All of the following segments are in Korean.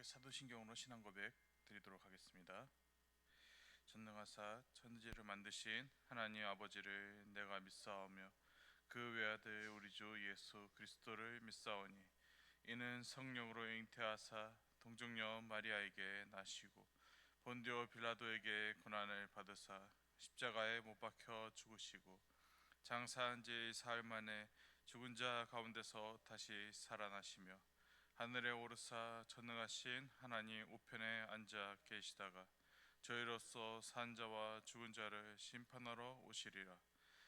사도신경으로 신앙 고백 드리도록 하겠습니다. 전능하사 천지를 만드신 하나님 아버지를 내가 믿사오며 그 외아들 우리 주 예수 그리스도를 믿사오니 이는 성령으로 잉태하사 동정녀 마리아에게 나시고 본디오 빌라도에게 고난을 받으사 십자가에 못 박혀 죽으시고 장사한 지 사흘 만에 죽은 자 가운데서 다시 살아나시며 하늘에 오르사 전능하신 하나님 우편에 앉아 계시다가 저희로서 산 자와 죽은 자를 심판하러 오시리라.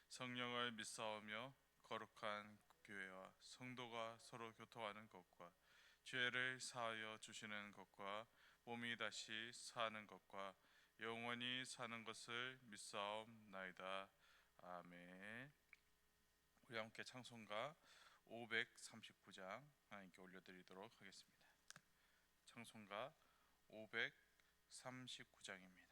성령을 믿사오며 거룩한 교회와 성도가 서로 교통하는 것과 죄를 사하여 주시는 것과 몸이 다시 사는 것과 영원히 사는 것을 믿사옵나이다. 아멘. 우리 함께 찬송가 539장 하나님께 올려드리도록 하겠습니다. 찬송가 539장입니다.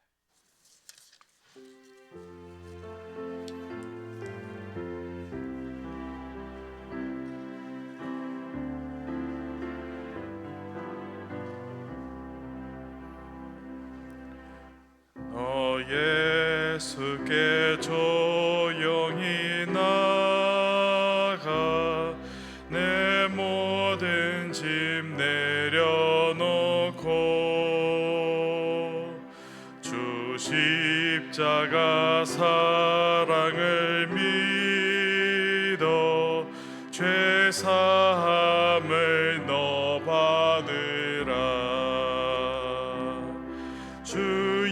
너 예수께 조용히 나가 내 모든 짐 내려놓고 주 십자가 사랑을 믿어 죄 사함을 너 받으라. 주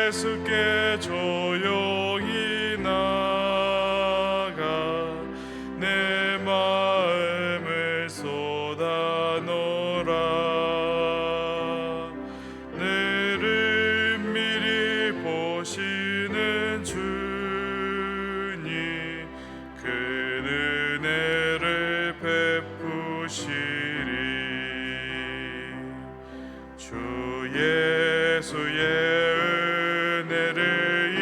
예수께 조용히 나가 내 마음을 쏟아놓으라. 너를 미리 보시는 주님 그 은혜를 베푸시리. 주 예수의 은혜를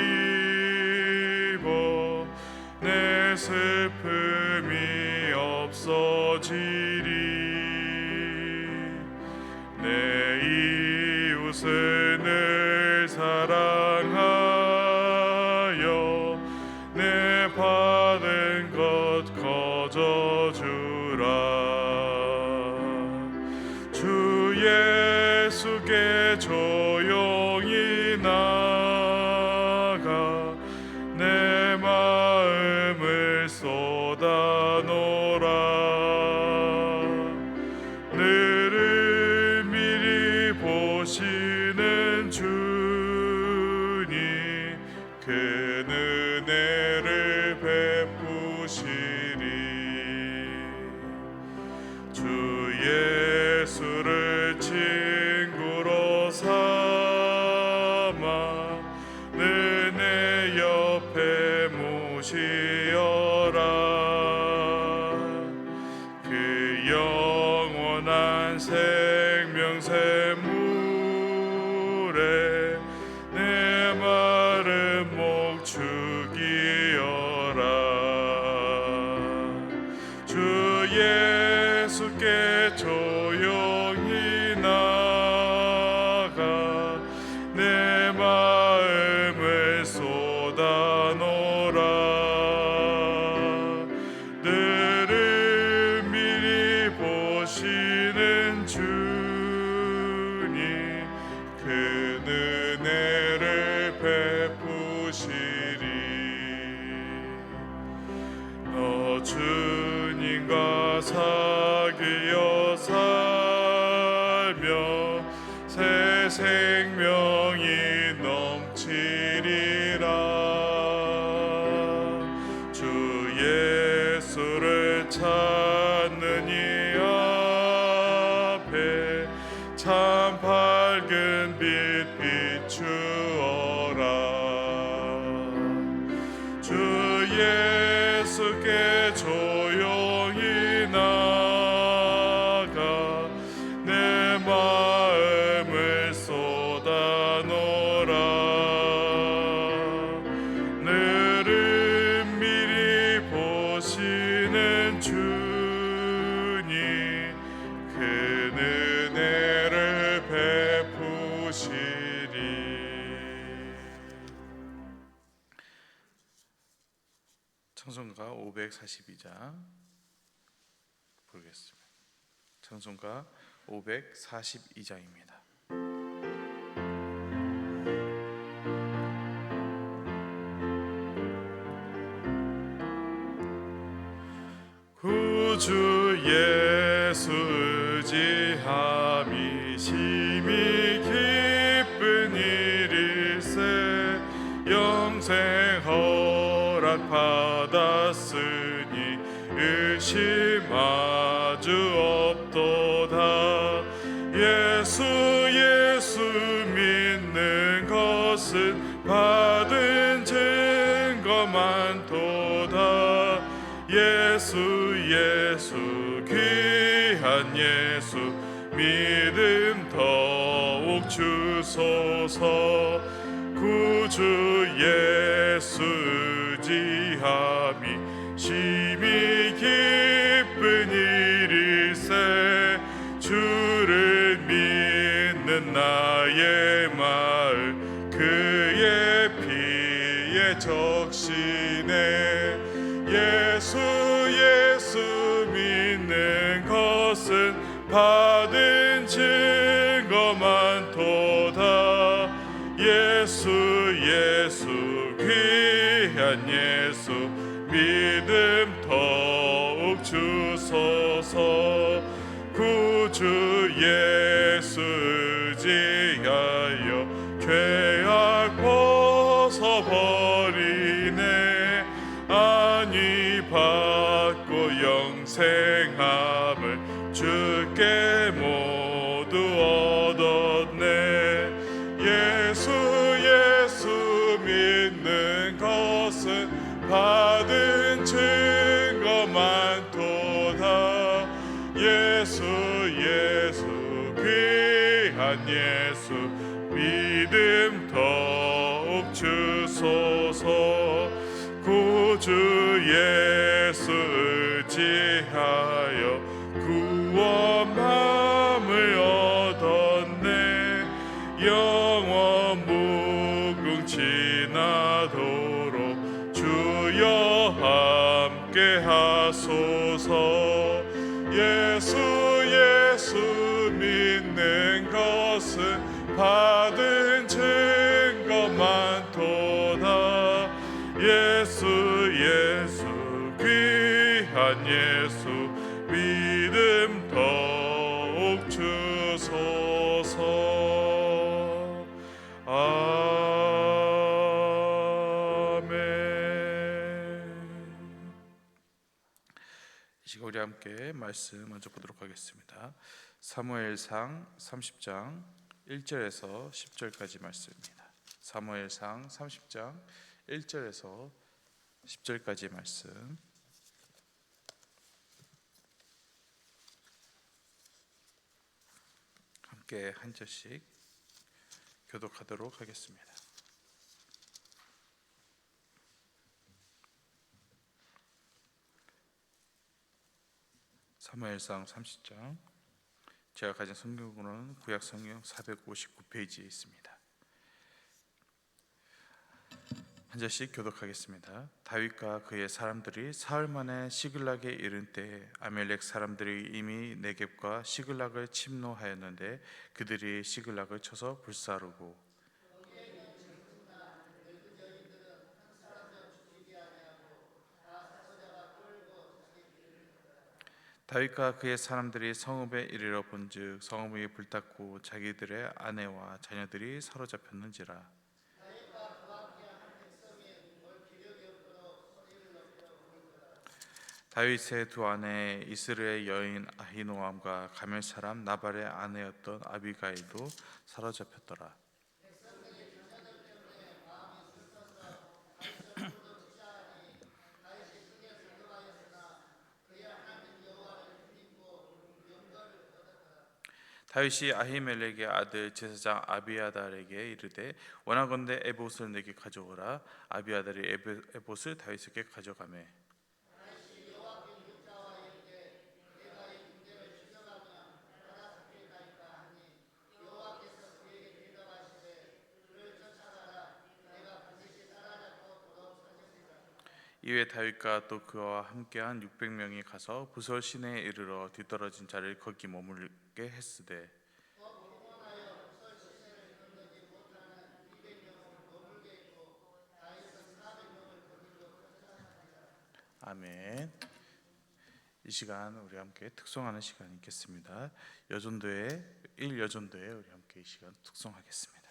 입어 내 슬픔이 없어지리. 내 이웃을 늘 사랑하여 내 받은 것 거저주라. 주 예수께 조용히 나가 내 마음을 쏟아놓으라. 너를 미리 보시는 주님 그 은혜를 베푸시리. 주 예수를 친구로 삼아 늘 내 옆에 모시어라. 그 영원한 생명새 물에 내 마른 목 죽이어라. 주 예수께 조용히 나가 내 마음을 쏟아놓으라. 너를 미리 보시는 주님 그 은혜를 베푸시리. 너 주님과 사귀어 살며 새 생명이 넘치리라. 주 예수를 찾는 이 앞에 참 밝은 빛 비추어라. 주 예수께 조용히 나가 내 마음을 쏟아놓으라. 너를 미리 보시는 주님 그 은혜를 542장 부르겠습니다. 찬송가 542장입니다. 구주 예수 의지함이 심히 기쁜 일일세 영생 허락 받았으니 의심하주 없도다. 예수 믿는 것은 받은 증거 많도다. 예수 귀한 예수 믿음 더욱 주소서. 구주 예수 의지함이 심히 기쁜 일일세 주를 믿는 나의 마음 그의 피에 적시네. 예수 믿는 것은 받은 증거 많도다. 예수 귀한 예수 믿음 더욱 주소서. 구주 예수 의지하여 죄악 벗어버리네. 안위 받고 영생함을 주께 모두 얻었네. 예수 믿는 것은 받은 증거 많도다. 예수 귀한 예수 믿음 더욱 주소서. 구주 예수 의지하여 구원함을 얻었네. 영원 무궁지나도록 주여 함께 하소서. 예수 믿는 것은 받은 증거 많도다. 예수 귀한 예수 믿음 더욱 주소서. 이 시간 우리 함께 말씀 먼저 보도록 하겠습니다. 사무엘상 30장 1절에서 10절까지 말씀입니다. 사무엘상 30장 1절에서 10절까지 말씀 함께 한 절씩 교독하도록 하겠습니다. 사무엘상 30장, 제가 가진 성경으로는 구약 성경 459페이지에 있습니다. 한 절씩 교독하겠습니다. 다윗과 그의 사람들이 사흘 만에 시글락에 이른 때에 아멜렉 사람들이 이미 네겝과 시글락을 침노하였는데 그들이 시글락을 쳐서 불사르고 다윗과 그의 사람들이 성읍에 이르러 본즉 성읍이 불탔고 자기들의 아내와 자녀들이 사로잡혔는지라. 다윗의 두 아내 이스라엘 여인 아히노암과 가멜 사람 나발의 아내였던 아비가일도 사로잡혔더라. 다윗이 아히멜렉의 아들 제사장 아비아달에게 이르되 원하건대 에봇을 내게 가져오라. 아비아달이 에봇을 다윗에게 가져가매 이에 다윗과 또 그와 함께한 600명이 가서 부설 시내에 이르러 뒤떨어진 자를 거기 머물게 했으되 아멘. 이 시간 우리 함께 특송하는 시간이 있겠습니다. 여전도회 1여전도회 우리 함께 이 시간 특송하겠습니다.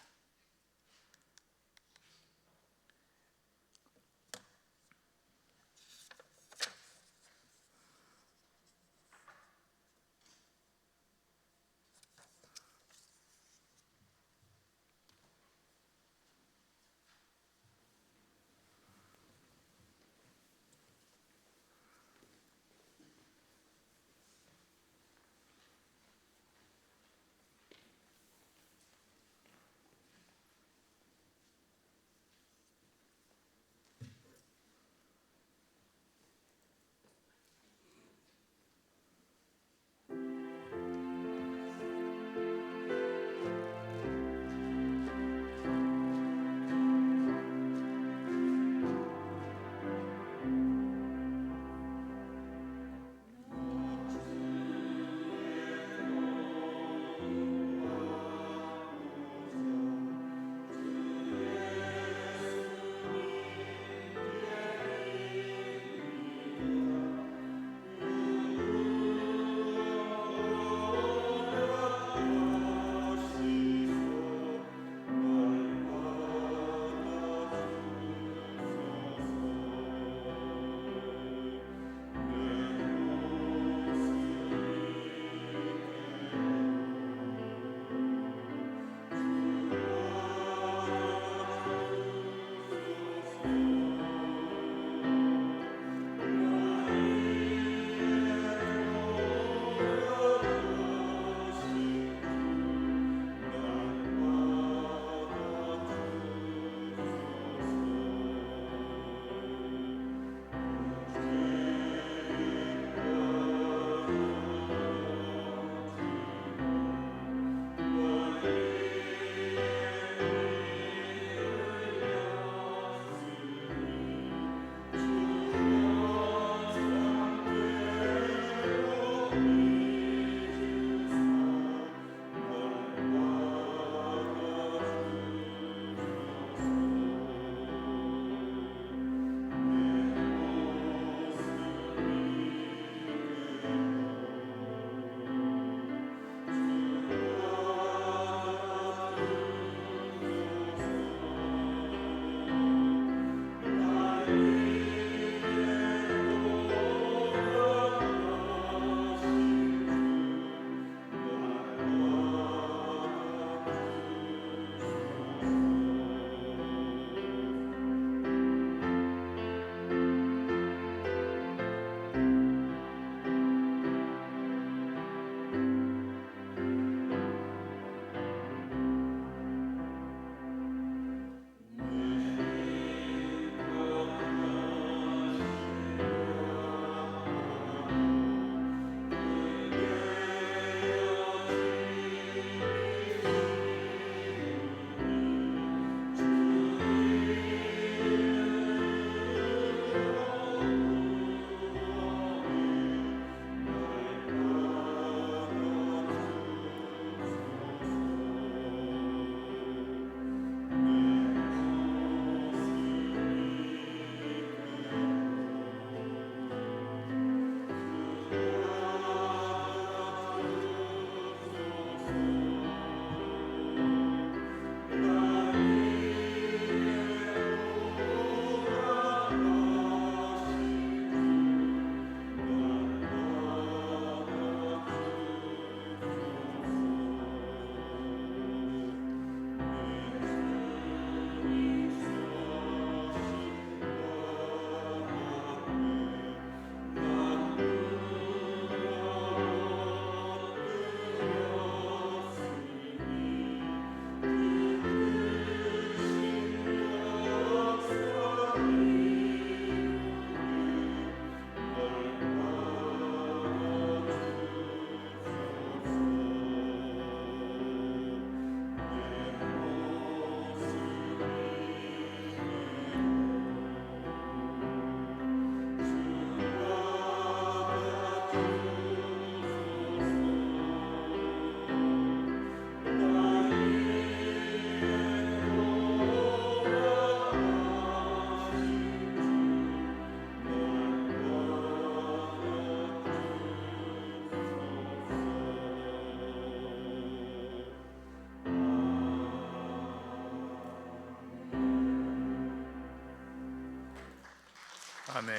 아멘.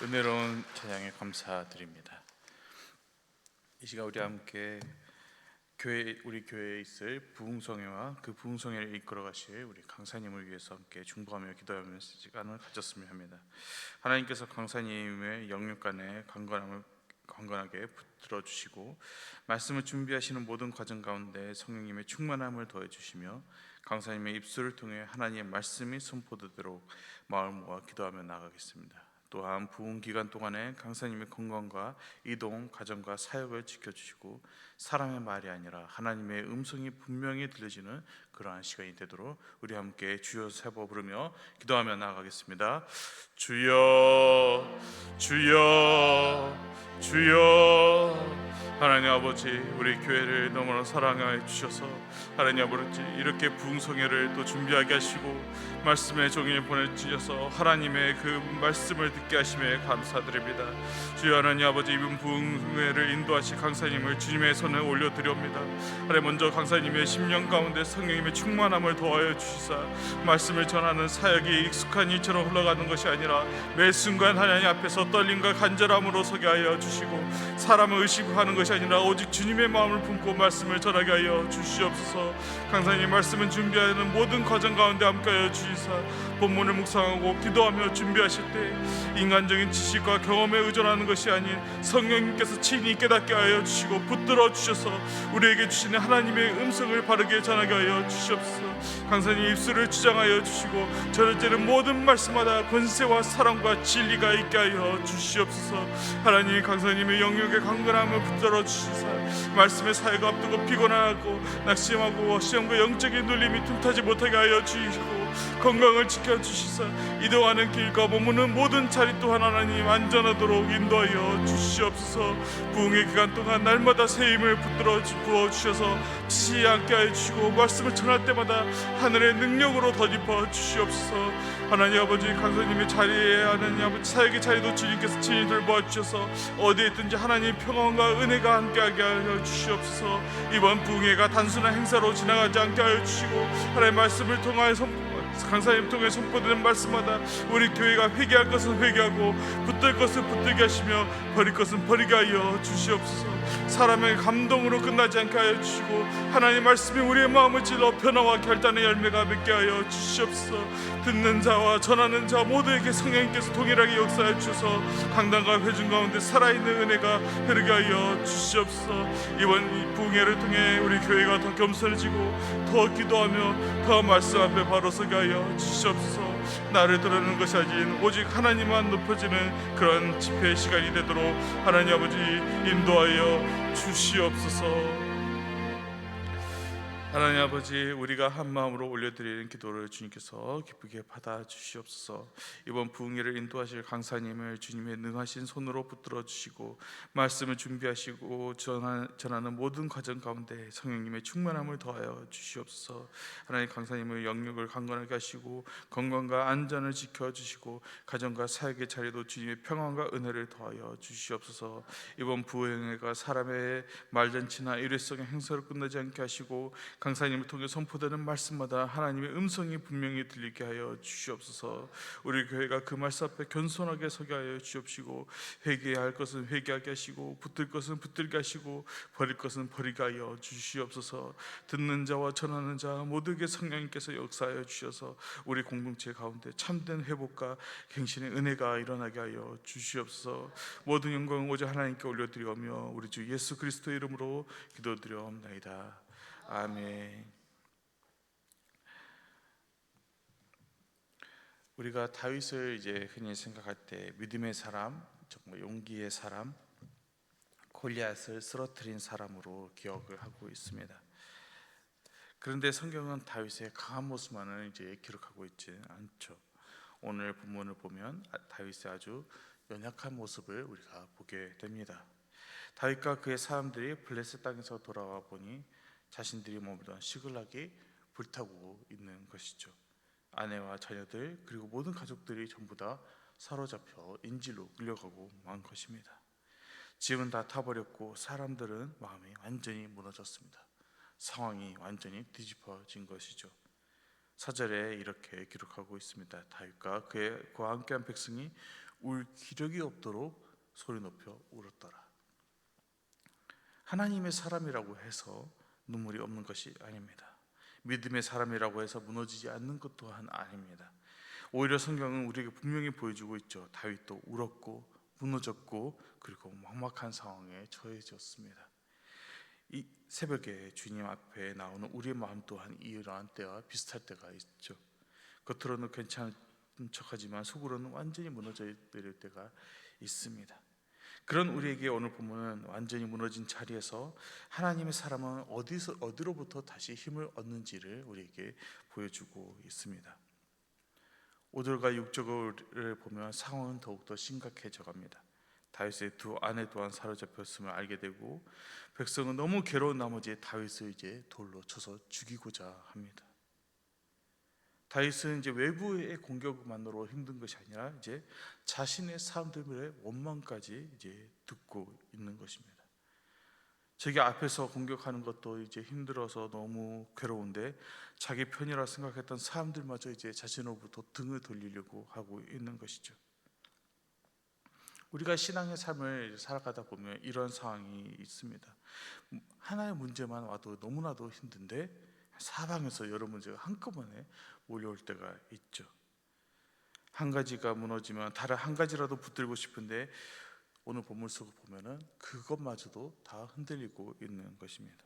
은혜로운 찬양에 감사드립니다. 이 시간 우리 함께 우리 교회에 있을 부흥성회와 그 부흥성회를 이끌어 가실 우리 강사님을 위해서 함께 중보하며 기도하면서 시간을 가졌으면 합니다. 하나님께서 강사님의 영육간에 강건하게 붙들어 주시고 말씀을 준비하시는 모든 과정 가운데 성령님의 충만함을 더해 주시며 강사님의 입술을 통해 하나님의 말씀이 선포되도록 마음을 모아 기도하며 나가겠습니다. 또한 부흥 기간 동안에 강사님의 건강과 이동, 가정과 사역을 지켜주시고 사람의 말이 아니라 하나님의 음성이 분명히 들려지는 그러한 시간이 되도록 우리 함께 주여 세 번 부르며 기도하며 나아가겠습니다. 주여, 주여, 주여. 하나님 아버지, 우리 교회를 너무나 사랑하여 주셔서 하나님 아버지 이렇게 부흥성회를 또 준비하게 하시고 말씀의 종일 보내주셔서 하나님의 그 말씀을 듣게 하심에 감사드립니다. 주여 하나님 아버지, 이번 부흥회를 인도하실 강사님을 주님의 손에 올려드립니다. 하나님 먼저 강사님의 심령 가운데 성령님의 충만함을 더하여 주시사 말씀을 전하는 사역이 익숙한 일처럼 흘러가는 것이 아니라 매 순간 하나님 앞에서 떨림과 간절함으로 서게 하여 주시고 사람을 의식하는 것이 아니라 오직 주님의 마음을 품고 말씀을 전하게 하여 주시옵소서. 강사님 말씀을 준비하는 모든 과정 가운데 함께하여 주시사 본문을 묵상하고 기도하며 준비하실 때 인간적인 지식과 경험에 의존하는 것이 아닌 성령님께서 친히 깨닫게 하여 주시고 붙들어 주셔서 우리에게 주시는 하나님의 음성을 바르게 전하게 하여 주시옵소서. 강사님 입술을 주장하여 주시고 전해지는 모든 말씀마다 권세와 사랑과 진리가 있게 하여 주시옵소서. 하나님 강사님의 영역에 강건함을 붙들어 주시사 말씀의 사회가 앞두고 피곤하고 낙심하고 시험과 영적인 눌림이 틈타지 못하게 하여 주시고 건강을 지켜주시사 이동하는 길과 머무는 모든 자리 또한 하나님 안전하도록 인도하여 주시옵소서. 부흥의 기간 동안 날마다 새 힘을 붙들어 부어주셔서 지치 않게 하여 주시고 말씀을 전할 때마다 하늘의 능력으로 덧입어 주시옵소서. 하나님 아버지, 강사님의 자리에 하나님 아버지 사역의 자리도 주님께서 친히 돌보아 주셔서 어디에 있든지 하나님 평안과 은혜가 함께하게 하여 주시옵소서. 이번 부흥회가 단순한 행사로 지나가지 않게 하여 주시고 하나님의 말씀을 통하여 강사님 통해 선포되는 말씀마다 우리 교회가 회개할 것은 회개하고 붙들 것은 붙들게 하시며 버릴 것은 버리게 하여 주시옵소서. 사람의 감동으로 끝나지 않게 하여 주시고 하나님 말씀이 우리의 마음을 찔러 변화와 결단의 열매가 맺게 하여 주시옵소서. 듣는 자와 전하는 자 모두에게 성령님께서 동일하게 역사해 주셔서 강단과 회중 가운데 살아있는 은혜가 흐르게 하여 주시옵소서. 이번 이 부흥회를 통해 우리 교회가 더 겸손해지고 더 기도하며 더 말씀 앞에 바로 서게 하여 주시옵소서. 나를 드러내는 것이 아닌 오직 하나님만 높여지는 그런 집회의 시간이 되도록 하나님 아버지 인도하여 주시옵소서. 하나님 아버지, 우리가 한 마음으로 올려드리는 기도를 주님께서 기쁘게 받아 주시옵소서. 이번 부흥회를 인도하실 강사님을 주님의 능하신 손으로 붙들어 주시고 말씀을 준비하시고 전하는 모든 과정 가운데 성령님의 충만함을 더하여 주시옵소서. 하나님 강사님의 영역을 강건하게 하시고 건강과 안전을 지켜주시고 가정과 사역의 자리도 주님의 평안과 은혜를 더하여 주시옵소서. 이번 부흥회가 사람의 말잔치나 일회성의 행사로 끝나지 않게 하시고 강사님을 통해 선포되는 말씀마다 하나님의 음성이 분명히 들리게 하여 주시옵소서. 우리 교회가 그 말씀 앞에 겸손하게 서게 하여 주옵시고 회개해야 할 것은 회개하게 하시고 붙들 것은 붙들게 하시고 버릴 것은 버리게 하여 주시옵소서. 듣는 자와 전하는 자 모두에게 성령님께서 역사하여 주셔서 우리 공동체 가운데 참된 회복과 갱신의 은혜가 일어나게 하여 주시옵소서. 모든 영광은 오직 하나님께 올려드리오며 우리 주 예수 그리스도의 이름으로 기도드리옵나이다. 아멘. 우리가 다윗을 이제 흔히 생각할 때 믿음의 사람, 정말 용기의 사람, 골리앗을 쓰러뜨린 사람으로 기억을 하고 있습니다. 그런데 성경은 다윗의 강한 모습만을 이제 기록하고 있지 않죠. 오늘 본문을 보면 다윗의 아주 연약한 모습을 우리가 보게 됩니다. 다윗과 그의 사람들이 블레셋 땅에서 돌아와 보니 자신들이 머물던 시글락이 불타고 있는 것이죠. 아내와 자녀들 그리고 모든 가족들이 전부 다 사로잡혀 인질로 끌려가고 만 것입니다. 집은 다 타버렸고 사람들은 마음이 완전히 무너졌습니다. 상황이 완전히 뒤집어진 것이죠. 4절에 이렇게 기록하고 있습니다. 다윗과 그와 함께한 백성이 울 기력이 없도록 소리 높여 울었더라. 하나님의 사람이라고 해서 눈물이 없는 것이 아닙니다. 믿음의 사람이라고 해서 무너지지 않는 것 또한 아닙니다. 오히려 성경은 우리에게 분명히 보여주고 있죠. 다윗도 울었고 무너졌고 그리고 막막한 상황에 처해졌습니다. 이 새벽에 주님 앞에 나오는 우리의 마음 또한 이러한 때와 비슷할 때가 있죠. 겉으로는 괜찮은 척하지만 속으로는 완전히 무너져 내릴 때가 있습니다. 그런 우리에게 오늘 본문은 완전히 무너진 자리에서 하나님의 사람은 어디로부터 다시 힘을 얻는지를 우리에게 보여주고 있습니다. 5절과 6절을 보면 상황은 더욱더 심각해져 갑니다. 다윗의 두 아내 또한 사로잡혔음을 알게 되고 백성은 너무 괴로운 나머지 다윗을 이제 돌로 쳐서 죽이고자 합니다. 다윗은 이제 외부의 공격만으로 힘든 것이 아니라 이제 자신의 사람들의 원망까지 이제 듣고 있는 것입니다. 자기 앞에서 공격하는 것도 이제 힘들어서 너무 괴로운데 자기 편이라 생각했던 사람들마저 이제 자신으로부터 등을 돌리려고 하고 있는 것이죠. 우리가 신앙의 삶을 살아가다 보면 이런 상황이 있습니다. 하나의 문제만 와도 너무나도 힘든데 사방에서 여러 문제가 한꺼번에 몰려올 때가 있죠. 한 가지가 무너지면 다른 한 가지라도 붙들고 싶은데 오늘 본문 속을 보면은 그것마저도 다 흔들리고 있는 것입니다.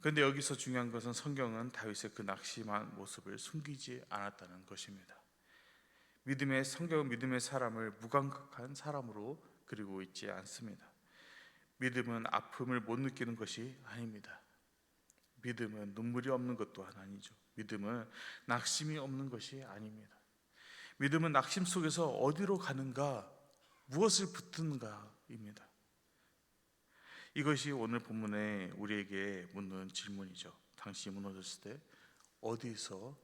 그런데 여기서 중요한 것은 성경은 다윗의 그 낙심한 모습을 숨기지 않았다는 것입니다. 성경은 믿음의 사람을 무감각한 사람으로 그리고 있지 않습니다. 믿음은 아픔을 못 느끼는 것이 아닙니다. 믿음은 눈물이 없는 것 또한 아니죠. 믿음은 낙심이 없는 것이 아닙니다. 믿음은 낙심 속에서 어디로 가는가, 무엇을 붙드는가입니다. 이것이 오늘 본문에 우리에게 묻는 질문이죠. 당신이 무너졌을 때 어디서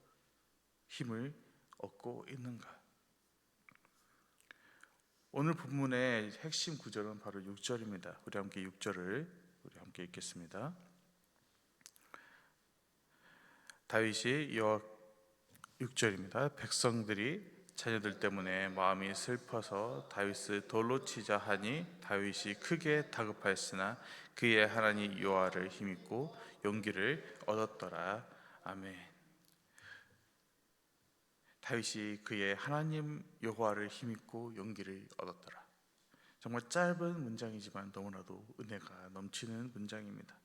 힘을 얻고 있는가? 오늘 본문의 핵심 구절은 바로 6절입니다. 우리 함께 6절을 읽겠습니다. 다윗이 6절입니다. 백성들이 자녀들 때문에 마음이 슬퍼서 다윗을 돌로 치자 하니 다윗이 크게 다급하였으나 그의 하나님 여호와를 힘입고 용기를 얻었더라. 아멘. 다윗이 그의 하나님 여호와를 힘입고 용기를 얻었더라. 정말 짧은 문장이지만 너무나도 은혜가 넘치는 문장입니다.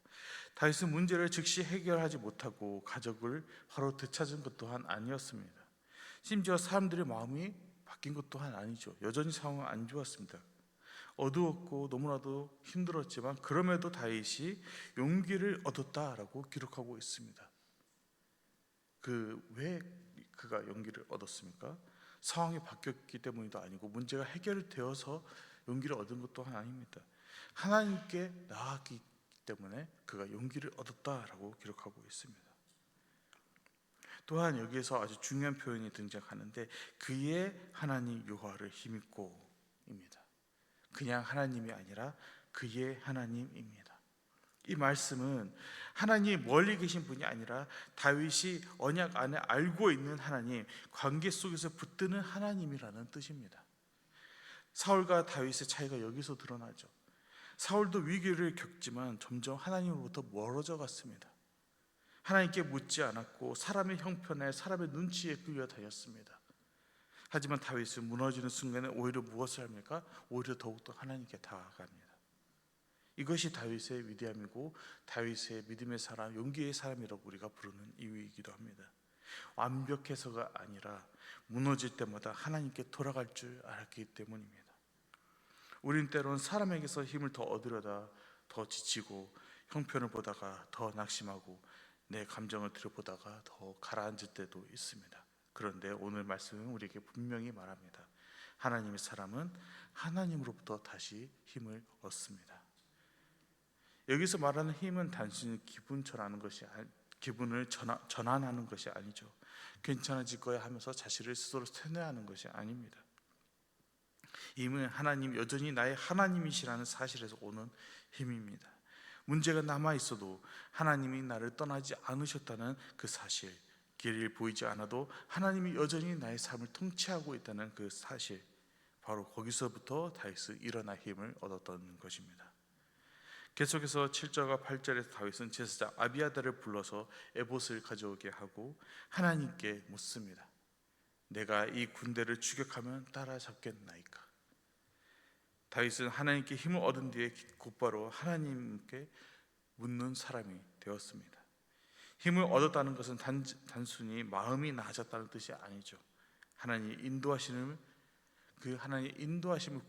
다윗은 문제를 즉시 해결하지 못하고 가족을 바로 되찾은 것 또한 아니었습니다. 심지어 사람들의 마음이 바뀐 것 또한 아니죠. 여전히 상황은 안 좋았습니다. 어두웠고 너무나도 힘들었지만 그럼에도 다윗이 용기를 얻었다라고 기록하고 있습니다. 왜 그가 용기를 얻었습니까? 상황이 바뀌었기 때문도 아니고 문제가 해결되어서 용기를 얻은 것 또한 아닙니다. 하나님께 나아갔기 때문에 그가 용기를 얻었다라고 기록하고 있습니다. 또한 여기에서 아주 중요한 표현이 등장하는데 그의 하나님 여호와를 힘입고입니다. 그냥 하나님이 아니라 그의 하나님입니다. 이 말씀은 하나님이 멀리 계신 분이 아니라 다윗이 언약 안에 알고 있는 하나님, 관계 속에서 붙드는 하나님이라는 뜻입니다. 사울과 다윗의 차이가 여기서 드러나죠. 사울도 위기를 겪지만 점점 하나님으로부터 멀어져 갔습니다. 하나님께 묻지 않았고 사람의 형편에 사람의 눈치에 끌려다녔습니다. 하지만 다윗은 무너지는 순간에 오히려 무엇을 합니까? 오히려 더욱더 하나님께 다가갑니다. 이것이 다윗의 위대함이고 다윗의 믿음의 사람, 용기의 사람이라고 우리가 부르는 이유이기도 합니다. 완벽해서가 아니라 무너질 때마다 하나님께 돌아갈 줄 알았기 때문입니다. 우린 때로는 사람에게서 힘을 더 얻으려다 더 지치고 형편을 보다가 더 낙심하고 내 감정을 들여보다가 더 가라앉을 때도 있습니다. 그런데 오늘 말씀은 우리에게 분명히 말합니다. 하나님의 사람은 하나님으로부터 다시 힘을 얻습니다. 여기서 말하는 힘은 단순히 기분을 전환하는 것이 아니죠. 괜찮아질 거야 하면서 자신을 스스로 세뇌하는 것이 아닙니다. 힘은 하나님 여전히 나의 하나님이시라는 사실에서 오는 힘입니다. 문제가 남아 있어도 하나님이 나를 떠나지 않으셨다는 그 사실, 길이 보이지 않아도 하나님이 여전히 나의 삶을 통치하고 있다는 그 사실, 바로 거기서부터 다윗은 일어나 힘을 얻었던 것입니다. 계속해서 7절과 8절에서 다윗은 제사장 아비아달을 불러서 에봇을 가져오게 하고 하나님께 묻습니다. 내가 이 군대를 추격하면 따라잡겠나이까? 다윗은 하나님께 힘을 얻은 뒤에 곧바로 하나님께 묻는 사람이 되었습니다. 힘을 얻었다는 것은 단순히 마음이 나아졌다는 뜻이 아니죠. 하나님의 인도하심을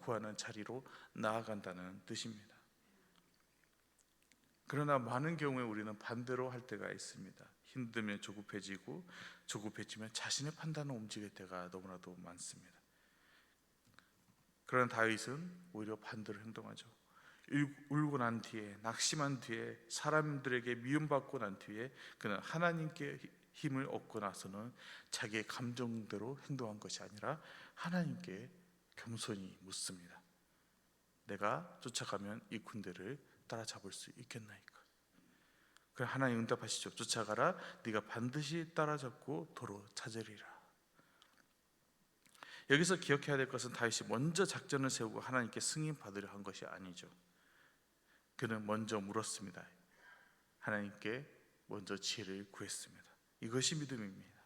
구하는 자리로 나아간다는 뜻입니다. 그러나 많은 경우에 우리는 반대로 할 때가 있습니다. 힘들면 조급해지고 조급해지면 자신의 판단을 움직일 때가 너무나도 많습니다. 그러나 다윗은 오히려 반대로 행동하죠. 울고 난 뒤에, 낙심한 뒤에, 사람들에게 미움받고 난 뒤에 그는 하나님께 힘을 얻고 나서는 자기의 감정대로 행동한 것이 아니라 하나님께 겸손히 묻습니다. 내가 쫓아가면 이 군대를 따라잡을 수 있겠나이까? 그래, 하나님 응답하시죠. 쫓아가라. 네가 반드시 따라잡고 도로 찾으리라. 여기서 기억해야 될 것은 다윗이 먼저 작전을 세우고 하나님께 승인 받으려 한 것이 아니죠. 그는 먼저 물었습니다. 하나님께 먼저 지혜를 구했습니다. 이것이 믿음입니다.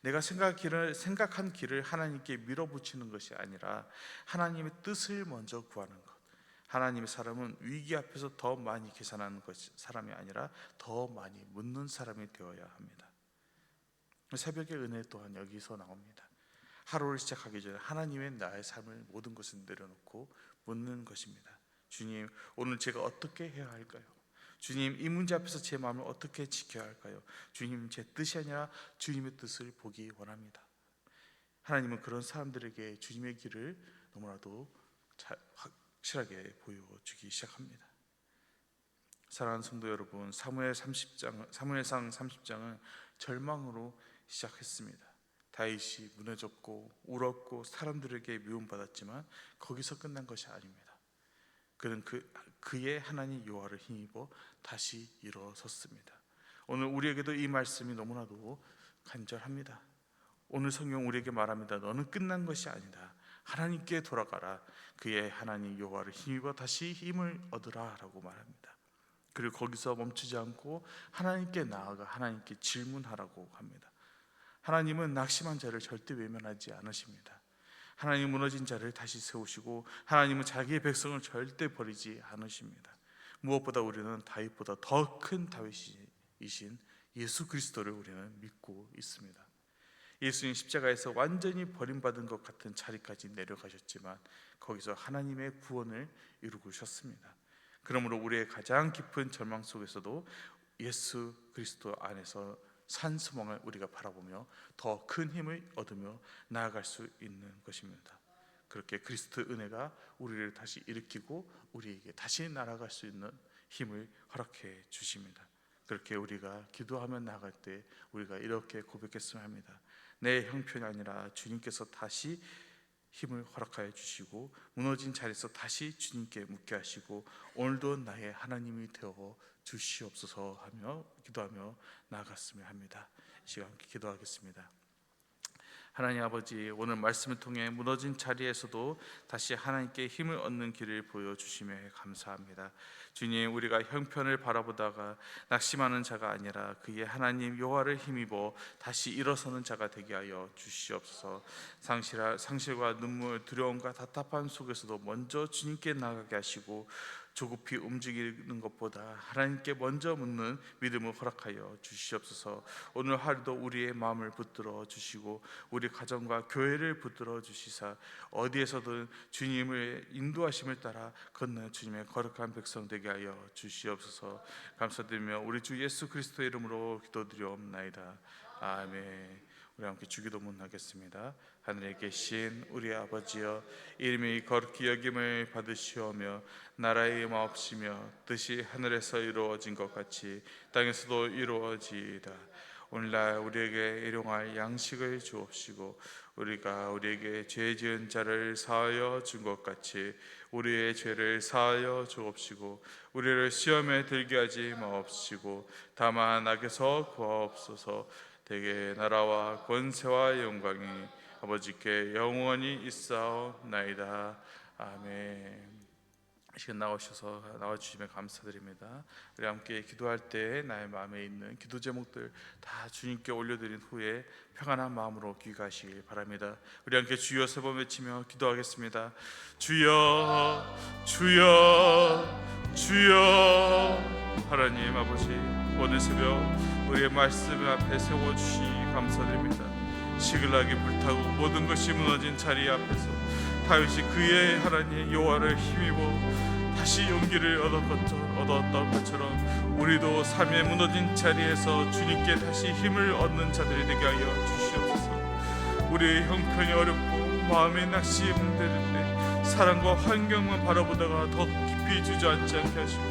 내가 생각한 길을 하나님께 밀어붙이는 것이 아니라 하나님의 뜻을 먼저 구하는 것. 하나님의 사람은 위기 앞에서 더 많이 계산하는 사람이 아니라 더 많이 묻는 사람이 되어야 합니다. 새벽의 은혜 또한 여기서 나옵니다. 하루를 시작하기 전에 하나님의 나의 삶을 모든 것을 내려놓고 묻는 것입니다. 주님, 오늘 제가 어떻게 해야 할까요? 주님, 이 문제 앞에서 제 마음을 어떻게 지켜야 할까요? 주님, 제 뜻이 아니라 주님의 뜻을 보기 원합니다. 하나님은 그런 사람들에게 주님의 길을 너무나도 확실하게 보여주기 시작합니다. 사랑하는 성도 여러분, 사무엘상 30장은 절망으로 시작했습니다. 다윗이 무너졌고 울었고 사람들에게 미움받았지만 거기서 끝난 것이 아닙니다. 그는 그의 하나님 여호와를 힘입어 다시 일어섰습니다. 오늘 우리에게도 이 말씀이 너무나도 간절합니다. 오늘 성경 우리에게 말합니다. 너는 끝난 것이 아니다. 하나님께 돌아가라. 그의 하나님 여호와를 힘입어 다시 힘을 얻으라 라고 말합니다. 그리고 거기서 멈추지 않고 하나님께 나아가 하나님께 질문하라고 합니다. 하나님은 낙심한 자를 절대 외면하지 않으십니다. 하나님 무너진 자를 다시 세우시고 하나님은 자기의 백성을 절대 버리지 않으십니다. 무엇보다 우리는 다윗보다 더 큰 다윗이신 예수 그리스도를 우리는 믿고 있습니다. 예수님 십자가에서 완전히 버림받은 것 같은 자리까지 내려가셨지만 거기서 하나님의 구원을 이루셨습니다. 그러므로 우리의 가장 깊은 절망 속에서도 예수 그리스도 안에서 산 소망을 우리가 바라보며 더 큰 힘을 얻으며 나아갈 수 있는 것입니다. 그렇게 그리스도의 은혜가 우리를 다시 일으키고 우리에게 다시 날아갈 수 있는 힘을 허락해 주십니다. 그렇게 우리가 기도하며 나아갈 때 우리가 이렇게 고백했으면 합니다. 내 형편이 아니라 주님께서 다시 힘을 허락하여 주시고 무너진 자리에서 다시 주님께 묻게 하시고 오늘도 나의 하나님이 되어 주시옵소서 하며 기도하며 나아갔으면 합니다. 이 시간 함께 기도하겠습니다. 하나님 아버지, 오늘 말씀을 통해 무너진 자리에서도 다시 하나님께 힘을 얻는 길을 보여주심에 감사합니다. 주님, 우리가 형편을 바라보다가 낙심하는 자가 아니라 그의 하나님 여호와를 힘입어 다시 일어서는 자가 되게 하여 주시옵소서. 상실과 눈물, 두려움과 답답한 속에서도 먼저 주님께 나가게 하시고 조급히 움직이는 것보다 하나님께 먼저 묻는 믿음을 허락하여 주시옵소서. 오늘 하루도 우리의 마음을 붙들어 주시고 우리 가정과 교회를 붙들어 주시사 어디에서든 주님의 인도하심을 따라 걷는 주님의 거룩한 백성 되게 하여 주시옵소서. 감사드리며 우리 주 예수 그리스도의 이름으로 기도드리옵나이다. 아멘. 우리 함께 주기도문 하겠습니다. 하늘에 계신 우리 아버지여, 이름이 거룩히 여김을 받으시오며 나라의 마옵시며 뜻이 하늘에서 이루어진 것 같이 땅에서도 이루어지이다. 오늘날 우리에게 일용할 양식을 주옵시고 우리가 우리에게 죄 지은 자를 사하여 준 것 같이 우리의 죄를 사하여 주옵시고 우리를 시험에 들게 하지 마옵시고 다만 악에서 구하옵소서. 대개 나라와 권세와 영광이 아버지께 영원히 있사옵나이다. 아멘. 시간 나와주시면 감사드립니다. 우리 함께 기도할 때 나의 마음에 있는 기도 제목들 다 주님께 올려드린 후에 평안한 마음으로 귀가하시길 바랍니다. 우리 함께 주여 세 번 외치며 기도하겠습니다. 주여, 주여, 주여. 하나님 아버지, 오늘 새벽 우리의 말씀 앞에 세워주시 감사드립니다. 시글락이 불타고 모든 것이 무너진 자리 앞에서 다윗이 그의 하나님 여호와를 힘입어 다시 용기를 얻었던 것처럼 우리도 삶의 무너진 자리에서 주님께 다시 힘을 얻는 자들이 되게 하여 주시옵소서. 우리의 형편이 어렵고 마음의 낙심이 문제될 때 사랑과 환경만 바라보다가 더 깊이 주저앉지 않게 하시고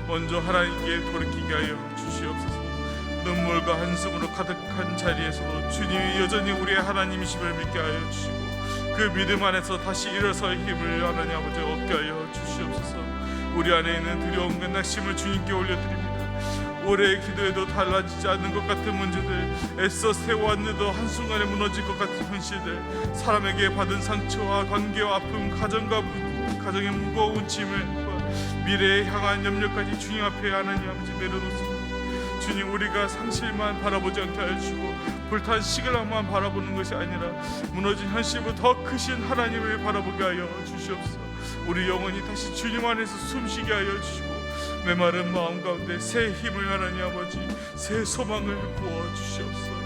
먼저 하나님께 돌이키게 하여 주시옵소서. 눈물과 한숨으로 가득한 자리에서도 주님이 여전히 우리의 하나님이심을 믿게 하여 주시고 그 믿음 안에서 다시 일어설 힘을 하나님 아버지 얻게 하여 주시옵소서. 우리 안에 있는 두려움과 낙심을 주님께 올려드립니다. 올해의 기도에도 달라지지 않는 것 같은 문제들, 애써 세워왔는데도 한순간에 무너질 것 같은 현실들, 사람에게 받은 상처와 관계와 아픔, 가정의 무거운 짐을 미래에 향한 염려까지 주님 앞에 하나님 아버지 내려놓습니다. 주님, 우리가 상실만 바라보지 않게 하여 주시고 불탄 시글락만 바라보는 것이 아니라 무너진 현실보다 더 크신 하나님을 바라보게 하여 주시옵소서. 우리 영혼이 다시 주님 안에서 숨쉬게 하여 주시고 메마른 마음 가운데 새 힘을 하나님 아버지, 새 소망을 부어 주시옵소서.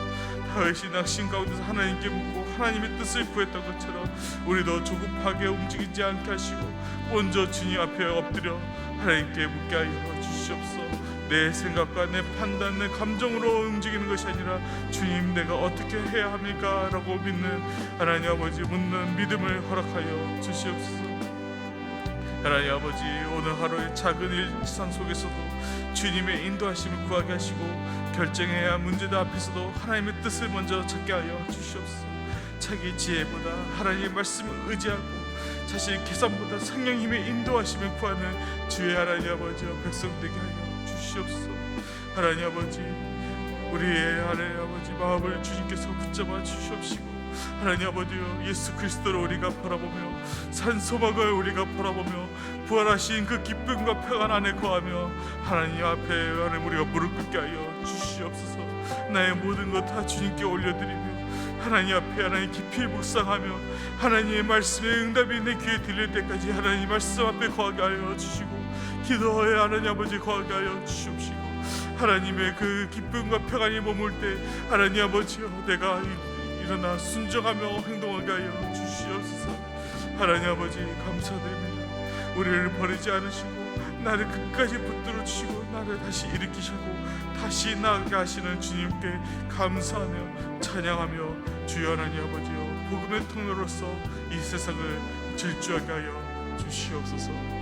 다윗이 낙심 가운데서 하나님께 묻고 하나님의 뜻을 구했던 것처럼 우리도 조급하게 움직이지 않게 하시고 먼저 주님 앞에 엎드려 하나님께 묻게 하여 주시옵소서. 내 생각과 내 판단, 내 감정으로 움직이는 것이 아니라 주님, 내가 어떻게 해야 합니까? 라고 믿는 하나님 아버지 묻는 믿음을 허락하여 주시옵소서. 하나님 아버지, 오늘 하루의 작은 일상 속에서도 주님의 인도하심을 구하게 하시고 결정해야 할 문제들 앞에서도 하나님의 뜻을 먼저 찾게 하여 주시옵소서. 자기 지혜보다 하나님의 말씀을 의지하고 자신의 계산보다 성령 힘의 인도하심을 구하는 주의 하나님 아버지와 백성 되게 하여 주시옵소서. 하나님 아버지, 우리의 하나님 아버지 마음을 주님께서 붙잡아 주시옵시고 하나님 아버지여, 예수 크리스도를 우리가 바라보며 산 소망을 우리가 바라보며 부활하신 그 기쁨과 평안 안에 거하며 하나님 앞에 하나님 우리가 무릎 꿇게 하여 주시옵소서. 나의 모든 것 다 주님께 올려드리며 하나님 앞에 하나님 깊이 묵상하며 하나님의 말씀의 응답이 내 귀에 들릴 때까지 하나님 말씀 앞에 거하게 하여 주시고 기도하여 하나님 아버지 거하게 하여 주시옵시고 하나님의 그 기쁨과 평안이 머물 때 하나님 아버지여, 내가 일어나 순종하며 행동하게 하여 주시옵소서. 하나님 아버지 감사드립니다. 우리를 버리지 않으시고 나를 끝까지 붙들어 주시고 나를 다시 일으키시고 다시 나아가게 하시는 주님께 감사하며 찬양하며 주여 하나님 아버지여, 복음의 통로로서 이 세상을 질주하게 하여 주시옵소서.